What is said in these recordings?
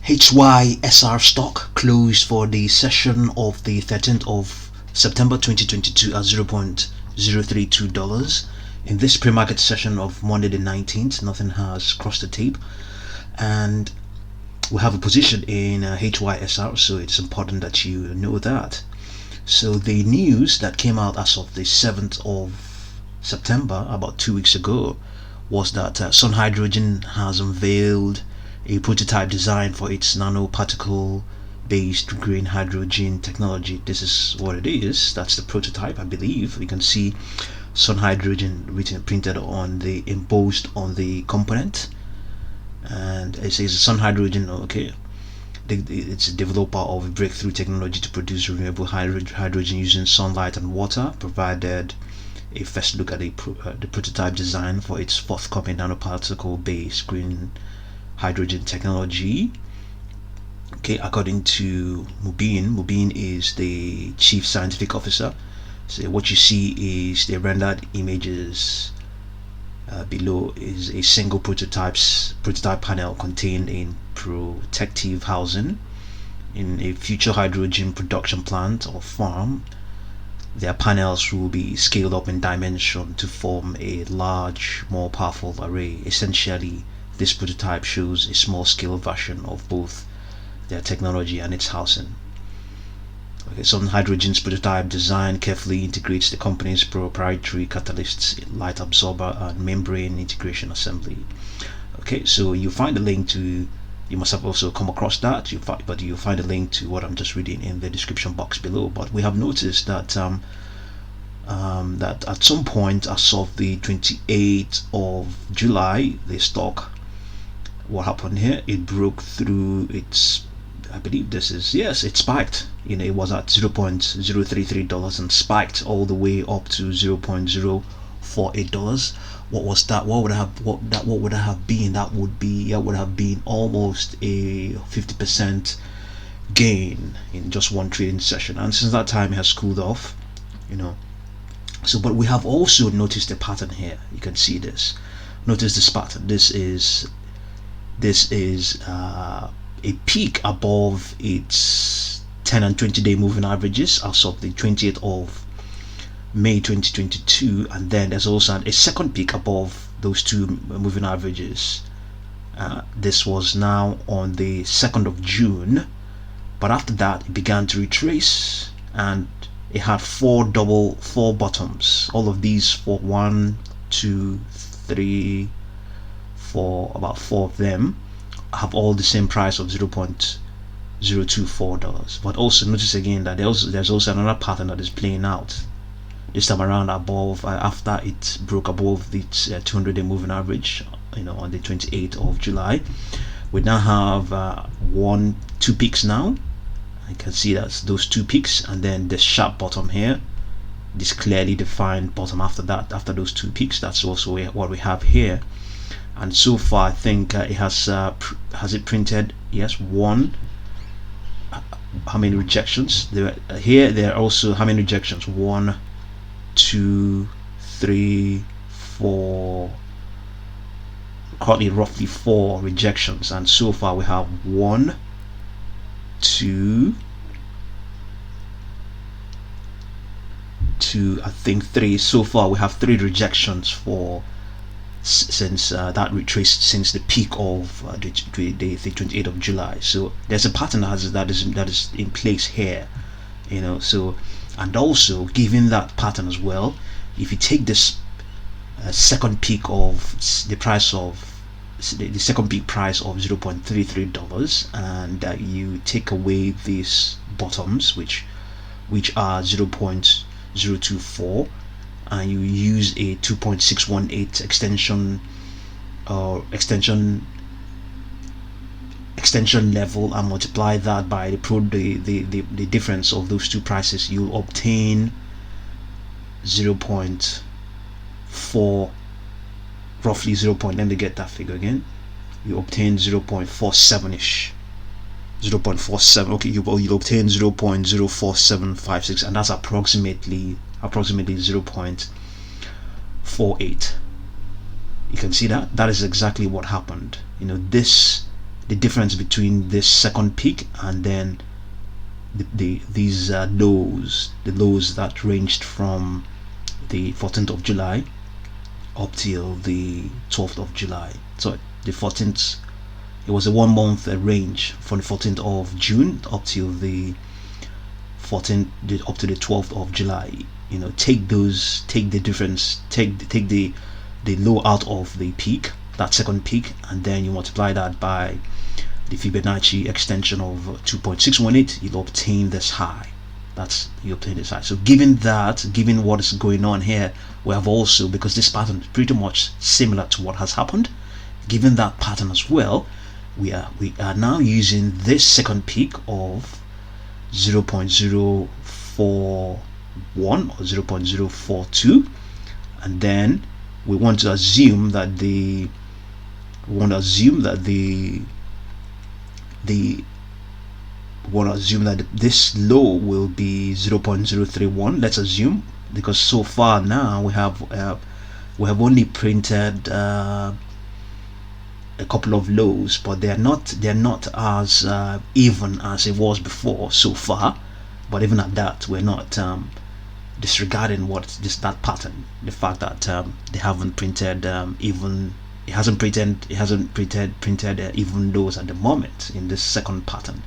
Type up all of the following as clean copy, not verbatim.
HYSR stock closed for the session of the 13th of September 2022 at $0.032. In this pre-market session of Monday the 19th, nothing has crossed the tape, and we have a position in HYSR, so it's important that you know that. So the news that came out as of the 7th of September, about 2 weeks ago, was that SunHydrogen has unveiled a prototype design for its nanoparticle-based green hydrogen technology. This is what it is. That's the prototype, I believe. You can see SunHydrogen written, printed on the, embossed on the component, and it says SunHydrogen. Okay, it's a developer of a breakthrough technology to produce renewable hydrogen using sunlight and water. Provided a first look at the prototype design for its forthcoming nanoparticle-based green hydrogen technology. Okay, according to Mubin is the chief scientific officer. So what you see is the rendered images below is a single prototype panel contained in protective housing in a future hydrogen production plant or farm. Their panels will be scaled up in dimension to form a large, more powerful array. Essentially, this prototype shows a small-scale version of both their technology and its housing. Okay, SunHydrogen's prototype design carefully integrates the company's proprietary catalysts, light absorber, and membrane integration assembly. Okay, so you find the link to, you must have also come across that, but you'll find a link to what I'm just reading in the description box below. But we have noticed that that at some point as of the 28th of July, the stock, what happened here, it broke through its, I believe this is, yes, it spiked. You know, it was at $0.033 and spiked all the way up to $0.048. What was that? What would have been? That would have been almost a 50% gain in just one trading session. And since that time, it has cooled off. You know, so but we have also noticed a pattern here. You can see this. Notice this pattern. This is a peak above its 10 and 20-day moving averages as of the 20th of May 2022, and then there's also a second peak above those two moving averages. This was now on the 2nd of June, but after that it began to retrace, and it had four bottoms. All of these, for 1, 2, 3, 4, about 4 of them have all the same price of $0.024. But also notice again that there's also another pattern that is playing out this time around above, after it broke above its 200-day moving average, you know, on the 28th of July. We now have 2 peaks now. I can see that's those 2 peaks, and then the sharp bottom here, this clearly defined bottom after that, after those 2 peaks. That's also what we have here. And so far, I think it has it printed, yes, 1. How many rejections there here? There are also how many rejections? 1, 2, 3, 4, currently roughly 4 rejections, and so far we have 1, 2, I think 3. So far we have 3 rejections for since that retraced since the peak of the 28th of July. So there's a pattern that is in place here, you know. So, and also given that pattern as well, if you take this second peak of the price of the second peak price of $0.33, and you take away these bottoms which are 0.024, and you use a 2.618 extension level and multiply that by the difference of those two prices, you'll obtain 0.4, roughly 0. Let me get that figure again. You obtain 0.47ish, 0.47. Okay, you'll obtain 0.04756, and that's approximately 0.48. You can see that is exactly what happened. You know, this the difference between this second peak and then these lows, the lows that ranged from the 14th of July up till the 12th of July. So the 14th, it was a 1 month range from the 14th of June up till the 14th, up to the 12th of July. You know, take the difference, take the low out of the peak, that second peak, and then you multiply that by the Fibonacci extension of 2.618, you'll obtain this high. You obtain this high. So given what is going on here, we have also, because this pattern is pretty much similar to what has happened, given that pattern as well, we are now using this second peak of 0.041 or 0.042, and then we want to assume that this low will be 0.031. let's assume, because so far now we have only printed a couple of lows, but they're not as even as it was before so far. But even at that, we're not disregarding that pattern, the fact that they haven't printed even. It hasn't printed even lows at the moment in this second pattern,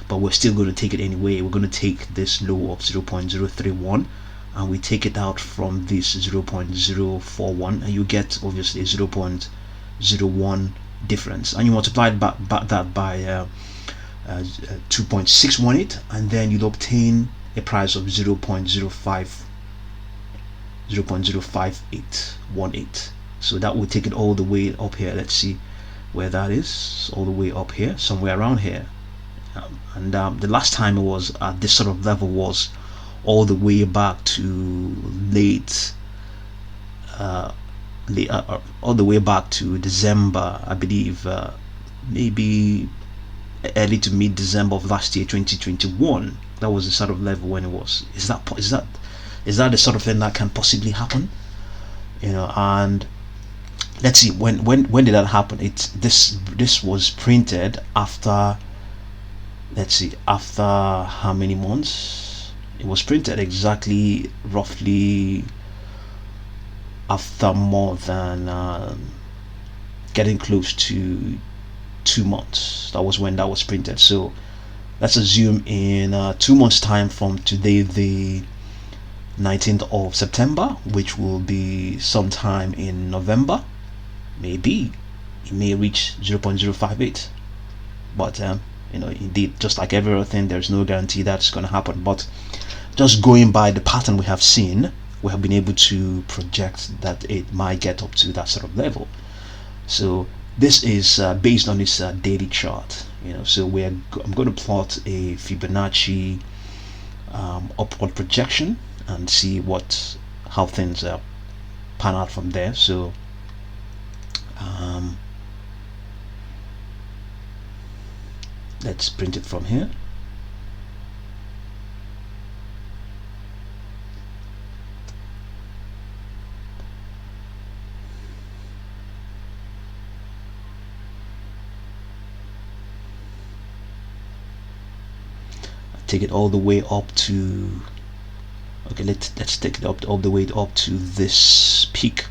but we're still going to take it anyway. We're going to take this low of 0.031 and we take it out from this 0.041, and you get obviously a 0.01 difference, and you multiply that by 2.618, and then you'll obtain a price of 0.05818. So that will take it all the way up here. Let's see where that is. All the way up here, somewhere around here. And the last time it was at this sort of level was all the way back to all the way back to December, I believe, maybe early to mid December of last year, 2021. That was the sort of level when it was. Is that the sort of thing that can possibly happen? You know, and let's see, when did that happen? This was printed after, let's see, after how many months? It was printed exactly, roughly, after more than getting close to 2 months. That was when that was printed. So let's assume in 2 months time from today, the 19th of September, which will be sometime in November, maybe it may reach 0.058. But you know, indeed, just like every other thing, there's no guarantee that's going to happen. But just going by the pattern we have seen, we have been able to project that it might get up to that sort of level. So this is based on this daily chart. You know, so I'm going to plot a Fibonacci upward projection and see how things pan out from there. So let's print it from here. Take it all the way up to, okay, let's take it up all the way up to this peak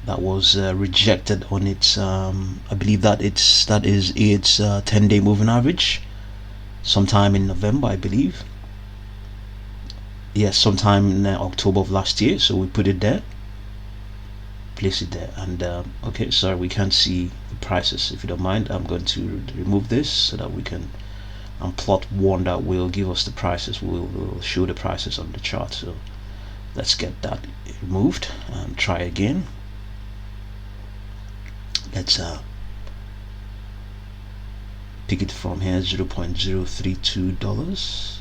that was rejected on its I believe that is its 10-day moving average, sometime in November, I believe. Yes, sometime in October of last year. So we put it there, place it there, and okay, sorry, we can't see the prices. If you don't mind, I'm going to remove this so that we can plot one that will give us the prices. We'll show the prices on the chart. So let's get that removed and try again. Let's pick it from here, $0.032.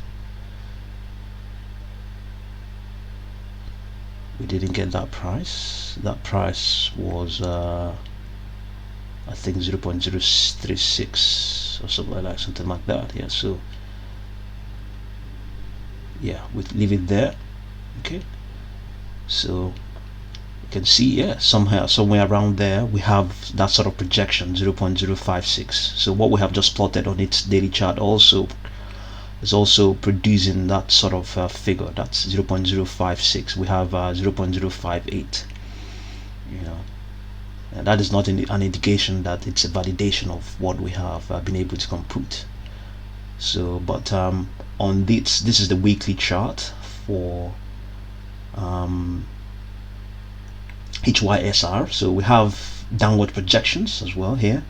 We didn't get that price. That price was I think 0.036 or something like that. Yeah, so yeah, we leave it there. Okay, so can see, yeah, somewhere around there we have that sort of projection, 0.056. So what we have just plotted on its daily chart also is also producing that sort of figure. That's 0.056. We have 0.058, you know, and that is not an indication that it's a validation of what we have been able to compute. So but on this is the weekly chart for HYSR. So we have downward projections as well here.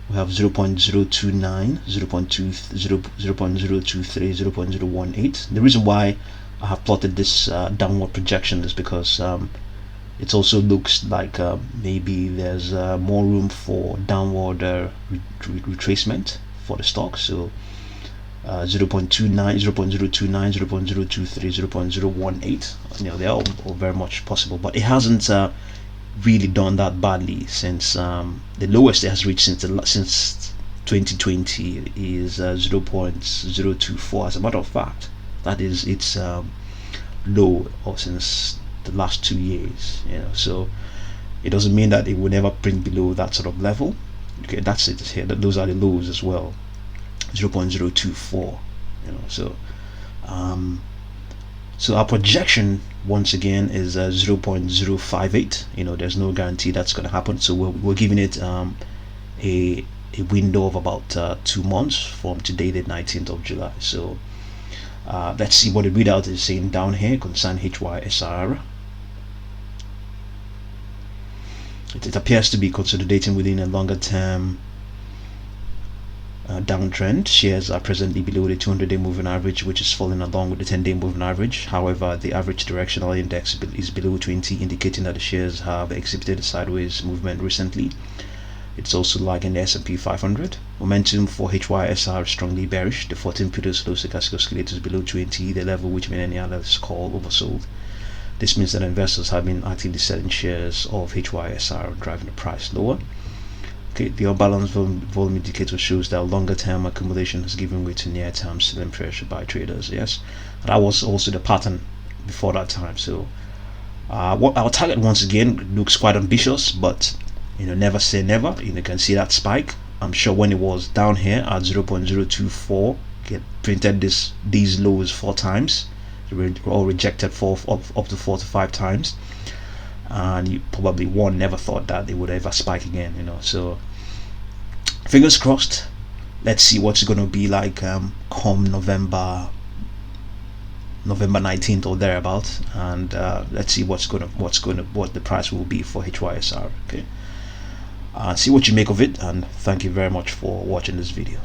We have 0.029, 0.20, 0.023, 0.018. The reason why I have plotted this downward projection is because it also looks like maybe there's more room for downward retracement for the stock. So 0.29, 0.029, 0.023, 0.018, you know, they're all very much possible, but it hasn't really done that badly since the lowest it has reached since 2020 is 0.024. As a matter of fact, that is its low since the last 2 years, you know. So it doesn't mean that it will never print below that sort of level. Okay, that's it here. Those are the lows as well, 0.024, you know. So so our projection once again is 0.058. You know, there's no guarantee that's going to happen, so we're giving it a window of about 2 months from today, the 19th of July. So let's see what the readout is saying down here concerning HYSR. It appears to be consolidating within a longer term downtrend. Shares are presently below the 200-day moving average, which is falling along with the 10-day moving average. However, the average directional index is below 20, indicating that the shares have exhibited a sideways movement recently. It's also lagging the S&P 500. Momentum for HYSR is strongly bearish. The 14-period slow stochastic oscillator is below 20, the level which many analysts call oversold. This means that investors have been actively selling shares of HYSR, driving the price lower. Okay, the unbalanced volume indicator shows that longer-term accumulation has given way to near-term selling pressure by traders. Yes, that was also the pattern before that time. So, what our target once again looks quite ambitious, but you know, never say never. You can see that spike. I'm sure when it was down here at 0.024, it printed these lows 4 times. They were all rejected up to 4 to 5 times. And you probably never thought that they would ever spike again, you know. So fingers crossed. Let's see what's going to be like come November 19th or thereabout, and let's see what the price will be for HYSR. Okay, see what you make of it, and thank you very much for watching this video.